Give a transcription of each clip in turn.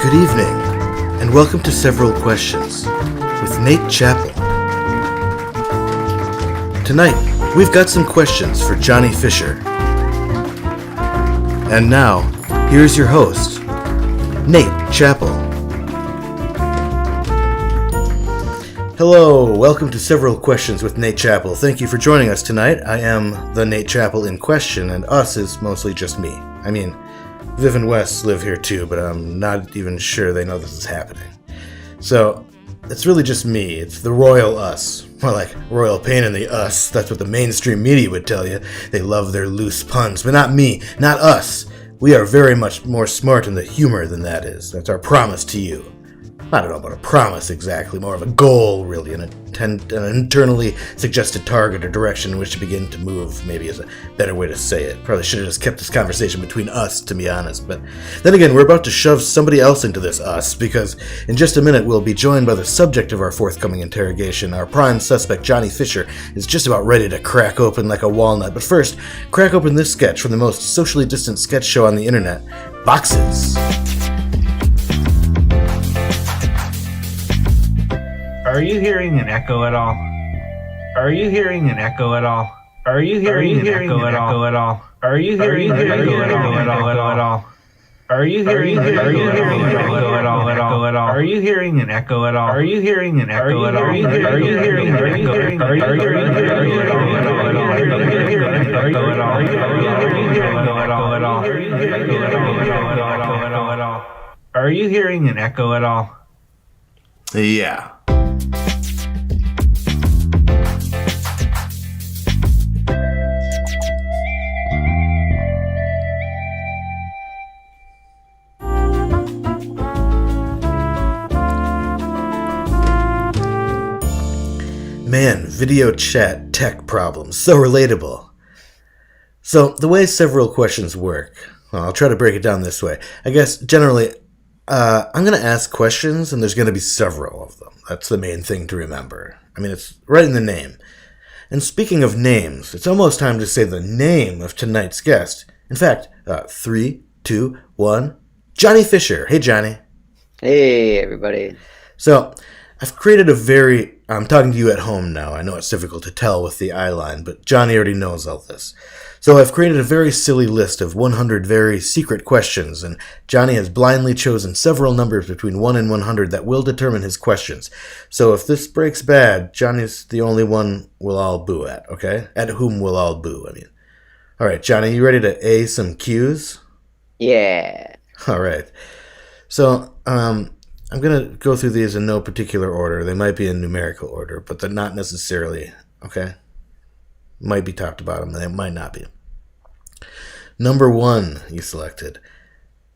Good evening, and welcome to Several Questions with Nate Chappell. Tonight, we've got some questions for Johnny Fisher. And now, here's your host, Nate Chappell. Hello, welcome to Several Questions with Nate Chappell. Thank you for joining us tonight. I am the Nate Chappell in question, and us is mostly just me. I mean, Viv and Wes live here too, but I'm not even sure they know this is happening. So, it's really just me. It's the royal us. More like royal pain in the us. That's what the mainstream media would tell you. They love their loose puns, but not me, not us. We are very much more smart in the humor than that is. That's our promise to you. I don't know about a promise exactly, more of a goal, really, an internally suggested target or direction in which to begin to move, maybe is a better way to say it. Probably should have just kept this conversation between us, to be honest. But then again, we're about to shove somebody else into this us, because in just a minute we'll be joined by the subject of our forthcoming interrogation. Our prime suspect, Johnny Fisher, is just about ready to crack open like a walnut. But first, crack open this sketch from the most socially distant sketch show on the internet, Boxes. Are you hearing an echo at all? Are you hearing an echo at all? Are you hearing an echo at all? Are you hearing an echo at all? Are you hearing an echo at all? Are you hearing an echo at all? Are you hearing an echo at all? Are you hearing an echo at all? Are you hearing an echo at all? Are you hearing an echo at all? Yeah. Man, video chat tech problems, so relatable. So, the way Several Questions work, well, I'll try to break it down this way. I guess, generally, I'm going to ask questions, and there's going to be several of them. That's the main thing to remember. I mean, it's right in the name. And speaking of names, it's almost time to say the name of tonight's guest. In fact, 3, 2, 1, Johnny Fisher. Hey, Johnny. Hey, everybody. So, I've created I'm talking to you at home now. I know it's difficult to tell with the eye line, but Johnny already knows all this. So I've created a very silly list of 100 very secret questions, and Johnny has blindly chosen several numbers between 1 and 100 that will determine his questions. So if this breaks bad, Johnny's the only one we'll all boo at, okay? At whom we'll all boo, I mean. All right, Johnny, you ready to A some cues? Yeah. All right. So, I'm going to go through these in no particular order. They might be in numerical order, but they're not necessarily, okay? Might be top to bottom, and they might not be. Number 1, you selected.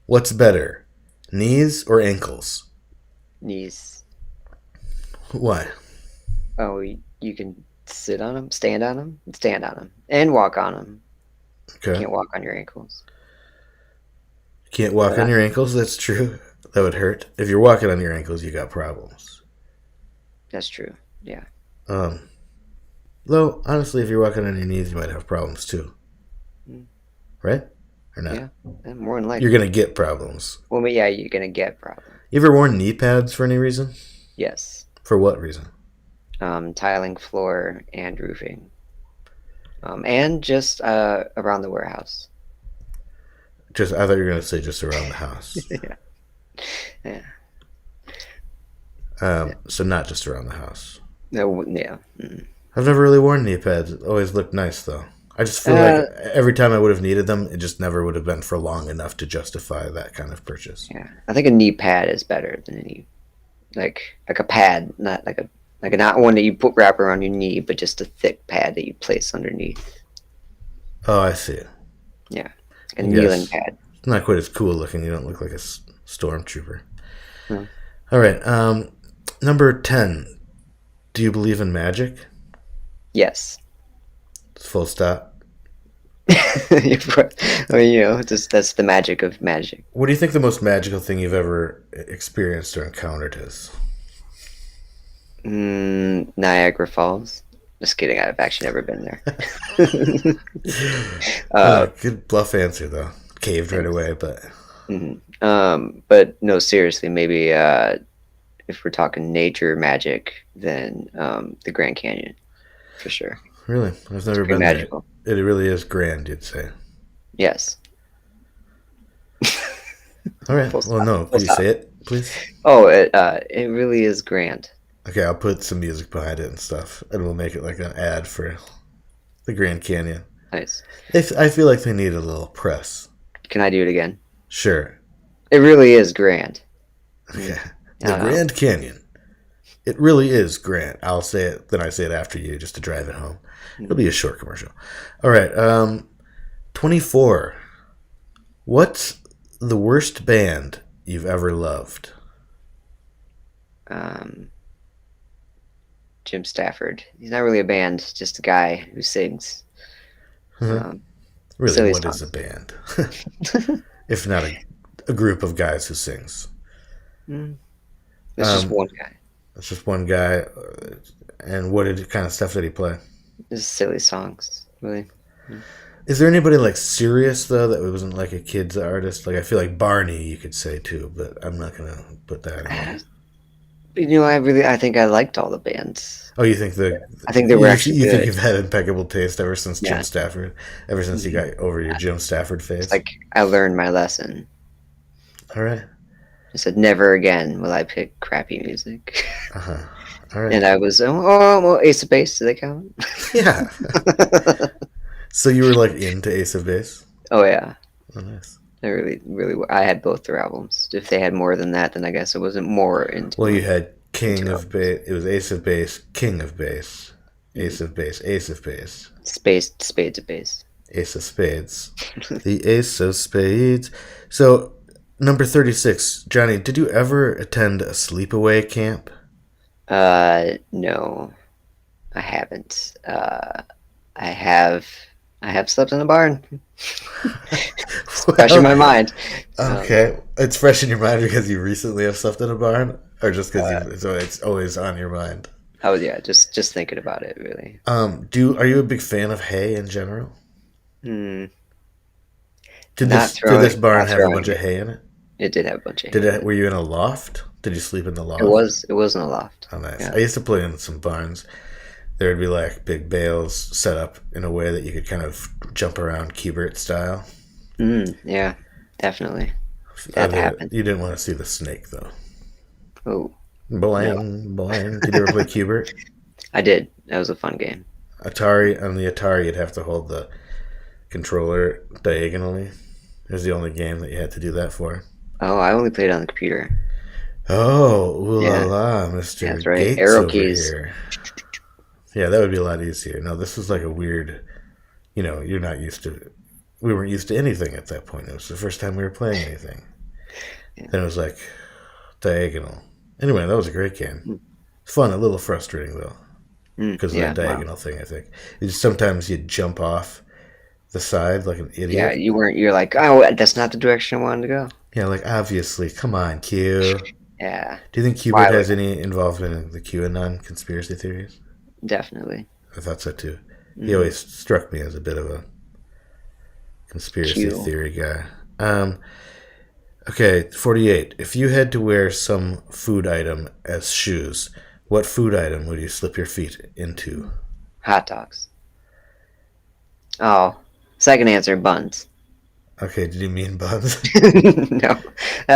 What's better, knees or ankles? Knees. Why? Oh, you can sit on them, stand on them, and walk on them. Okay. You can't walk on your ankles. Can't walk on your ankles? That's true. That would hurt. If you're walking on your ankles, you got problems. That's true, yeah. Though, honestly, if you're walking on your knees, you might have problems too. Right? Or not? Yeah, more than likely. You're going to get problems. Well, but yeah, you're going to get problems. You ever worn knee pads for any reason? Yes. For what reason? Tiling floor and roofing. And just around the warehouse. I thought you were going to say just around the house. Yeah. So not just around the house. No, yeah. I've never really worn knee pads. It always looked nice, though. I just feel like every time I would have needed them, it just never would have been for long enough to justify that kind of purchase. Yeah, I think a knee pad is better than a knee, like a pad, not not one that you wrap around your knee, but just a thick pad that you place underneath. Oh, I see. Yeah, a kneeling pad. It's not quite as cool looking. You don't look like a stormtrooper. Hmm. All right. Number 10. Do you believe in magic? Yes. Full stop. I mean, that's the magic of magic. What do you think the most magical thing you've ever experienced or encountered is? Niagara Falls. Just kidding. I've actually never been there. Good bluff answer though. Caved right away, but But no, seriously, maybe if we're talking nature magic, then the Grand Canyon, for sure. really, I've never Pretty been magical. there. It really is grand, you'd say. Yes. All right. Full Well, stop. no. Full Could you stop. say it, please? Oh, it really is grand. Okay, I'll put some music behind it and stuff, and we'll make it like an ad for the Grand Canyon. Nice. I feel like they need a little press. Can I do it again? Sure. It really is grand. Okay. The Grand Canyon. It really is grand. I'll say it, then I say it after you just to drive it home. It'll be a short commercial. All right. 24. What's the worst band you've ever loved? Jim Stafford. He's not really a band, just a guy who sings. Really, silly what is songs. a band? If not a group of guys who sings. It's just one guy. It's just one guy. And what kind of stuff did he play? Just silly songs, really. Is there anybody like serious though that wasn't like a kid's artist? Like I feel like Barney, you could say too, but I'm not gonna put that in. You know, I think I liked all the bands. Oh, you think I think they were actually you good. think you've had impeccable taste ever since Yeah. Jim Stafford? Ever since you got over your Jim Stafford phase? It's like I learned my lesson. All right. I said, never again will I pick crappy music. All right. And I was, well, Ace of Base, do they count? Yeah. So you were like into Ace of Base? Oh, yeah. Oh, nice. I really, I had both their albums. If they had more than that, then I guess it wasn't more into. Well, you had King of Bass. It was Ace of Base, King of Bass, Ace of Base, Ace of Base. Spades of Base. Ace of Spades. The Ace of Spades. So, number 36. Johnny, did you ever attend a sleepaway camp? No, I haven't. I have slept in a barn. It's fresh in my mind. Okay. It's fresh in your mind because you recently have slept in a barn? Or just because it's always on your mind? Oh, yeah, just thinking about it, really. Are you a big fan of hay in general? Hmm. Did Not this barn not have a throwing bunch it. of hay in it? It did have a bunch of. Were you in a loft? Did you sleep in the loft? It was in a loft. Oh, nice. Yeah. I used to play in some barns. There would be like big bales set up in a way that you could kind of jump around Kubert style. Yeah, definitely. That happened. You didn't want to see the snake though. Oh, Boing, boing. Did you ever play Kubert? I did. That was a fun game. On the Atari, you'd have to hold the controller diagonally. It was the only game that you had to do that for. Oh, I only played on the computer. Oh, ooh la Yeah. la, Mr. That's right. Gates Arrow over keys. here. Yeah, that would be a lot easier. No, this was like a weird, you're not used to, we weren't used to anything at that point. It was the first time we were playing anything. Yeah. Then it was like diagonal. Anyway, that was a great game. Fun, a little frustrating though, because of that diagonal thing, I think. Sometimes you'd jump off the side like an idiot. Yeah, you're like, oh, that's not the direction I wanted to go. Yeah, like obviously, come on, Q. Yeah, Do you think Kubert has any involvement in the QAnon conspiracy theories? definitely. I thought so too. He always struck me as a bit of a conspiracy theory guy. Okay, 48. If you had to wear some food item as shoes, what food item would you slip your feet into? Hot dogs. Oh, second answer, buns. Okay, did you mean buns? No,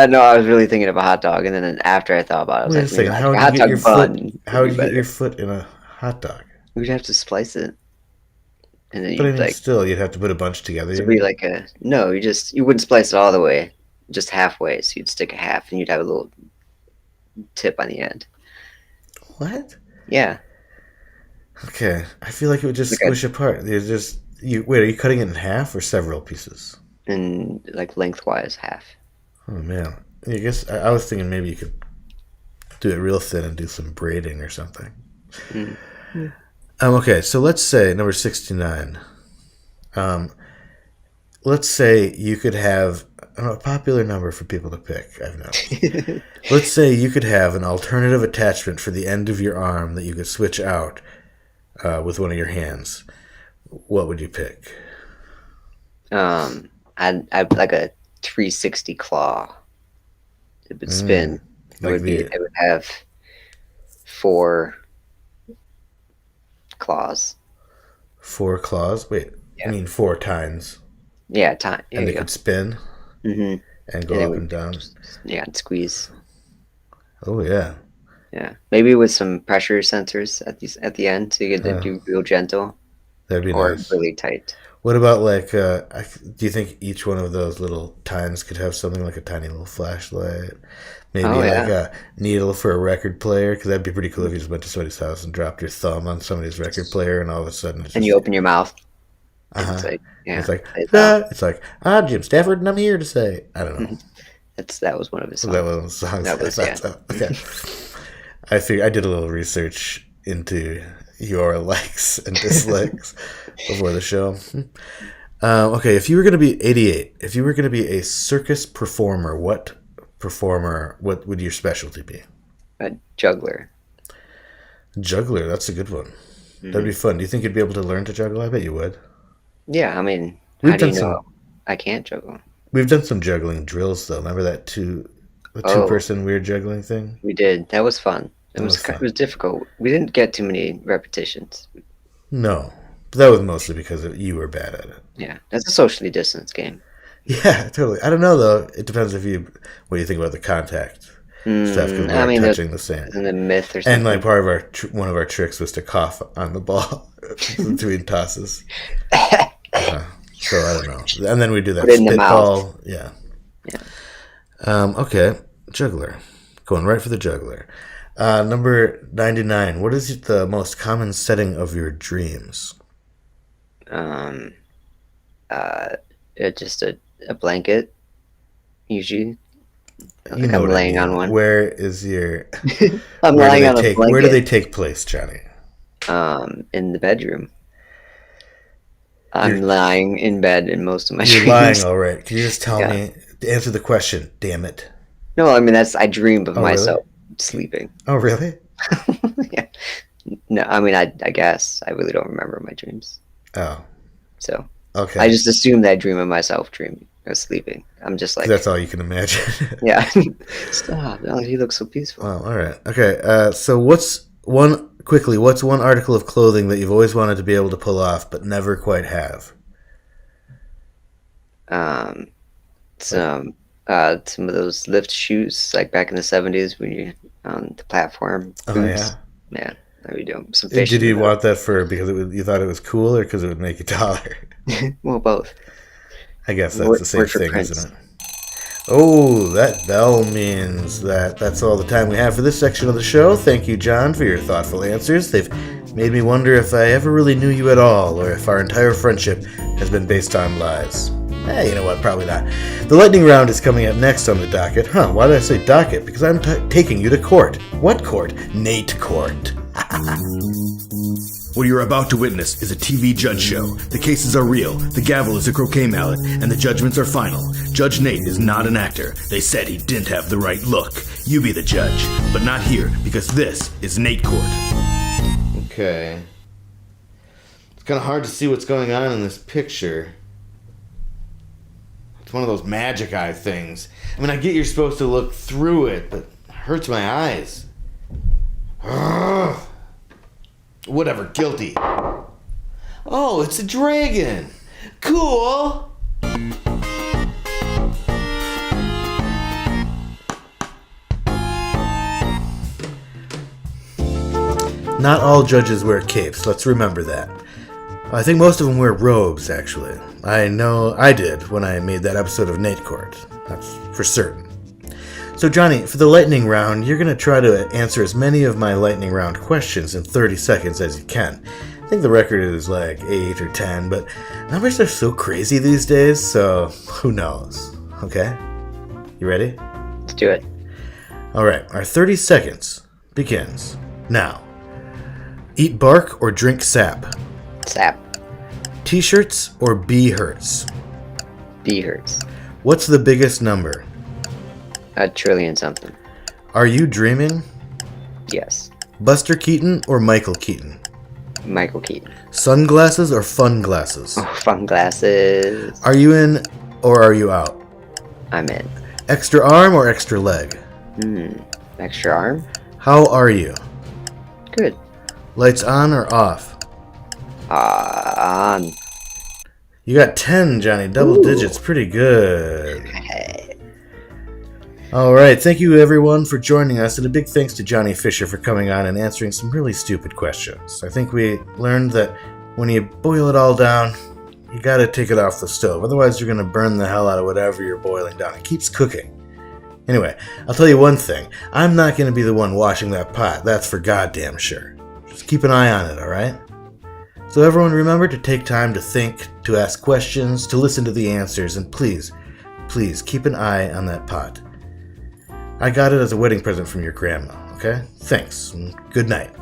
no, I was really thinking of a hot dog, and then after I thought about it, I was Wait a like, second. maybe How like would a you get hot your dog bun foot? would How would be you get better. your foot in a hot dog? We'd have to splice it, and then But I you'd mean, like, still, you'd have to put a bunch together. it'd be like you wouldn't splice it all the way, just halfway. So you'd stick a half, and you'd have a little tip on the end. What? Yeah, Okay, I feel like it would just Okay. squish apart. Wait, are you cutting it in half or several pieces? and like lengthwise half. Oh man, I guess I was thinking maybe you could do it real thin and do some braiding or something. Okay, so let's say number 69. Let's say you could have a popular number for people to pick. I've noticed. Let's say you could have an alternative attachment for the end of your arm that you could switch out with one of your hands, what would you pick? I'd like a 360 claw. It would spin. It would have 4 claws. 4 claws? Wait, I mean 4 tines. Yeah, time. And they could spin and go up and down. Yeah, and squeeze. Oh yeah. Yeah, maybe with some pressure sensors at the end, so you get to do real gentle. That'd be or nice. really tight. What about like? Do you think each one of those little tines could have something like a tiny little flashlight? Maybe like a needle for a record player, because that'd be pretty cool if you just went to somebody's house and dropped your thumb on somebody's record player, and all of a sudden it's and you open your mouth. It's like, Jim Stafford, and I'm here to say, I don't know. That was one of his songs. That was a song. That was, Okay. I figured I did a little research into your likes and dislikes before the show. Okay, if you were going to be 88, if you were going to be a circus performer, what would your specialty be? A juggler. Juggler, that's a good one. That'd be fun. Do you think you'd be able to learn to juggle? I bet you would. Yeah, I mean, how do you know I can't juggle? We've done some juggling drills, though. Remember that two-person weird juggling thing? We did. That was fun. It was difficult. We didn't get too many repetitions. No, but that was mostly because you were bad at it. Yeah, that's a socially distanced game. Yeah, totally. I don't know though. It depends what do you think about the contact stuff? Because we're touching the sand. Isn't it a myth or something? And like part of one of our tricks was to cough on the ball between tosses. So I don't know. And then we do that spitball. Yeah. Okay, juggler. Going right for the juggler. Number 99. What is the most common setting of your dreams? Just a blanket, usually. I'm laying on one. Where is your? I'm lying on a blanket. Where do they take place, Johnny? In the bedroom. I'm lying in bed in most of my dreams. You're lying, all right. Can you just tell me? Answer the question. Damn it. No, I mean I dream of myself sleeping. Oh, really? Yeah. No, I mean I guess I really don't remember my dreams. Oh. So. Okay. I just assume that I dream of myself sleeping. I'm just like. That's all you can imagine. Yeah. Stop. Oh, he looks so peaceful. Oh, all right. Okay. So what's one article of clothing that you've always wanted to be able to pull off but never quite have? Some of those lift shoes, like back in the 70s when you're on the platform. Oh, boots. Yeah. There we go. Some fish. Did you want that because you thought it was cool, or because it would make you taller? Well, both. I guess that's the same thing, isn't it? Oh, that bell means that's all the time we have for this section of the show. Thank you, John, for your thoughtful answers. They've made me wonder if I ever really knew you at all, or if our entire friendship has been based on lies. You know what? Probably not. The lightning round is coming up next on the docket. Why did I say docket? Because I'm taking you to court. What court? Nate Court. What you're about to witness is a TV judge show. The cases are real, the gavel is a croquet mallet, and the judgments are final. Judge Nate is not an actor. They said he didn't have the right look. You be the judge, but not here, because this is Nate Court. Okay. It's kind of hard to see what's going on in this picture. It's one of those magic eye things. I mean, I get you're supposed to look through it, but it hurts my eyes. Ugh. Whatever, guilty. Oh, it's a dragon. Cool. Not all judges wear capes, let's remember that. I think most of them wear robes, actually. I know I did when I made that episode of Nate Court. That's for certain. So Johnny, for the lightning round, you're going to try to answer as many of my lightning round questions in 30 seconds as you can. I think the record is like 8 or 10, but numbers are so crazy these days, so who knows? Okay? You ready? Let's do it. Alright, our 30 seconds begins now. Eat bark or drink sap? Sap. T-shirts or bee hurts? Bee hurts. What's the biggest number? 1 trillion something. Are you dreaming? Yes. Buster Keaton or Michael Keaton? Michael Keaton. Sunglasses or fun glasses? Oh, fun glasses. Are you in or are you out? I'm in. Extra arm or extra leg? Extra arm. How are you? Good. Lights on or off? On. You got 10, Johnny. Double digits. Pretty good. All right. Thank you, everyone, for joining us. And a big thanks to Johnny Fisher for coming on and answering some really stupid questions. I think we learned that when you boil it all down, you got to take it off the stove. Otherwise, you're going to burn the hell out of whatever you're boiling down. It keeps cooking. Anyway, I'll tell you one thing. I'm not going to be the one washing that pot. That's for goddamn sure. Just keep an eye on it, all right? So everyone remember to take time to think, to ask questions, to listen to the answers, and please, please keep an eye on that pot. I got it as a wedding present from your grandma, okay? Thanks, and good night.